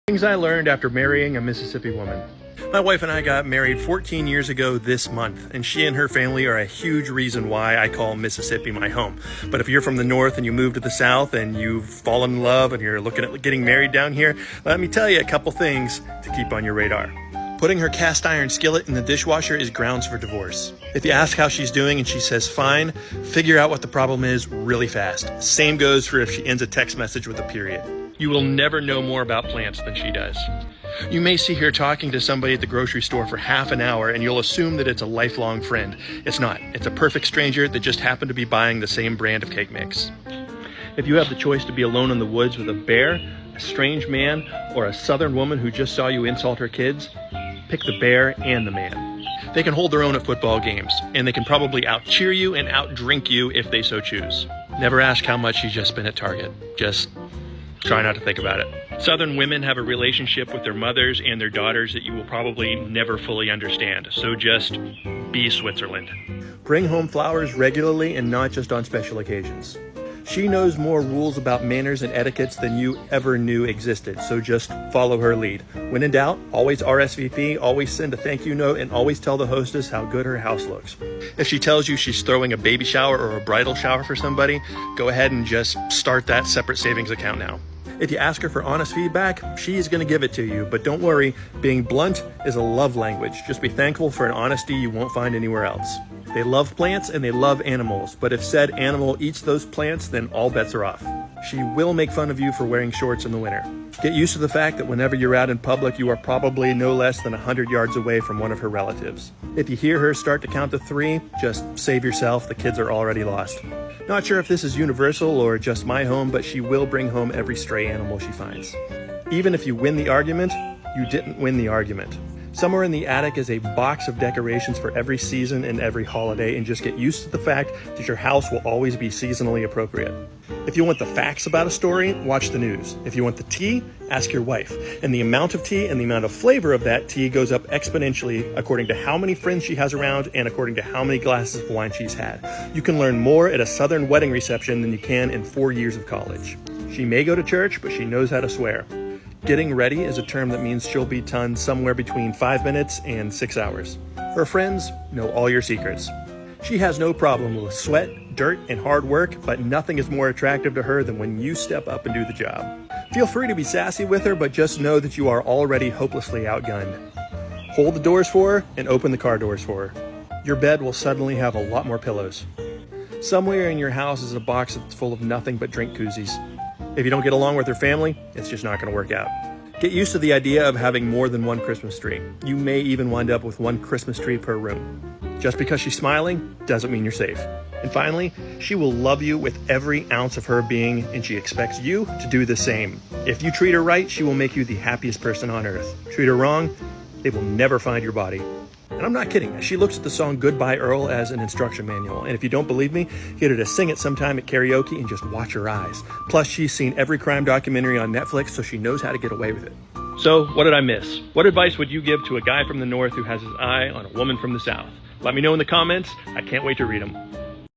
Things I learned after marrying a Mississippi woman. My wife and I got married 14 years ago this month, and she and her family are a huge reason why I call Mississippi my home. But if you're from the north and you move to the south and you've fallen in love and you're looking at getting married down here, let me tell you a couple things to keep on your radar. Putting her cast iron skillet in the dishwasher is grounds for divorce. If you ask how she's doing and she says fine, figure out what the problem is really fast. Same goes for if she ends a text message with a period. You will never know more about plants than she does. You may see her talking to somebody at the grocery store for half an hour and you'll assume that it's a lifelong friend. It's not. It's a perfect stranger that just happened to be buying the same brand of cake mix. If you have the choice to be alone in the woods with a bear, a strange man, or a southern woman who just saw you insult her kids, pick the bear and the man. They can hold their own at football games, and they can probably out-cheer you and out-drink you if they so choose. Never ask how much you just spent at Target. Just try not to think about it. Southern women have a relationship with their mothers and their daughters that you will probably never fully understand, so just be Switzerland. Bring home flowers regularly and not just on special occasions. She knows more rules about manners and etiquettes than you ever knew existed, so just follow her lead. When in doubt, always RSVP, always send a thank you note, and always tell the hostess how good her house looks. If she tells you she's throwing a baby shower or a bridal shower for somebody, go ahead and just start that separate savings account now. If you ask her for honest feedback, she's going to give it to you, but don't worry, being blunt is a love language. Just be thankful for an honesty you won't find anywhere else. They love plants and they love animals, but if said animal eats those plants, then all bets are off. She will make fun of you for wearing shorts in the winter. Get used to the fact that whenever you're out in public, you are probably no less than 100 yards away from one of her relatives. If you hear her start to count to 3, just save yourself, the kids are already lost. Not sure if this is universal or just my home, but she will bring home every stray animal she finds. Even if you win the argument, you didn't win the argument. Somewhere in the attic is a box of decorations for every season and every holiday, and just get used to the fact that your house will always be seasonally appropriate. If you want the facts about a story, watch the news. If you want the tea, ask your wife. And the amount of tea and the amount of flavor of that tea goes up exponentially according to how many friends she has around and according to how many glasses of wine she's had. You can learn more at a Southern wedding reception than you can in 4 years of college. She may go to church, but she knows how to swear. Getting ready is a term that means she'll be done somewhere between 5 minutes and 6 hours. Her friends know all your secrets. She has no problem with sweat, dirt, and hard work, but nothing is more attractive to her than when you step up and do the job. Feel free to be sassy with her, but just know that you are already hopelessly outgunned. Hold the doors for her and open the car doors for her. Your bed will suddenly have a lot more pillows. Somewhere in your house is a box that's full of nothing but drink koozies. If you don't get along with her family, it's just not going to work out. Get used to the idea of having more than one Christmas tree. You may even wind up with one Christmas tree per room. Just because she's smiling doesn't mean you're safe. And finally, she will love you with every ounce of her being, and she expects you to do the same. If you treat her right, she will make you the happiest person on earth. Treat her wrong, they will never find your body. And I'm not kidding. She looks at the song Goodbye Earl as an instruction manual. And if you don't believe me, get her to sing it sometime at karaoke and just watch her eyes. Plus, she's seen every crime documentary on Netflix, so she knows how to get away with it. So, what did I miss? What advice would you give to a guy from the north who has his eye on a woman from the south? Let me know in the comments. I can't wait to read them.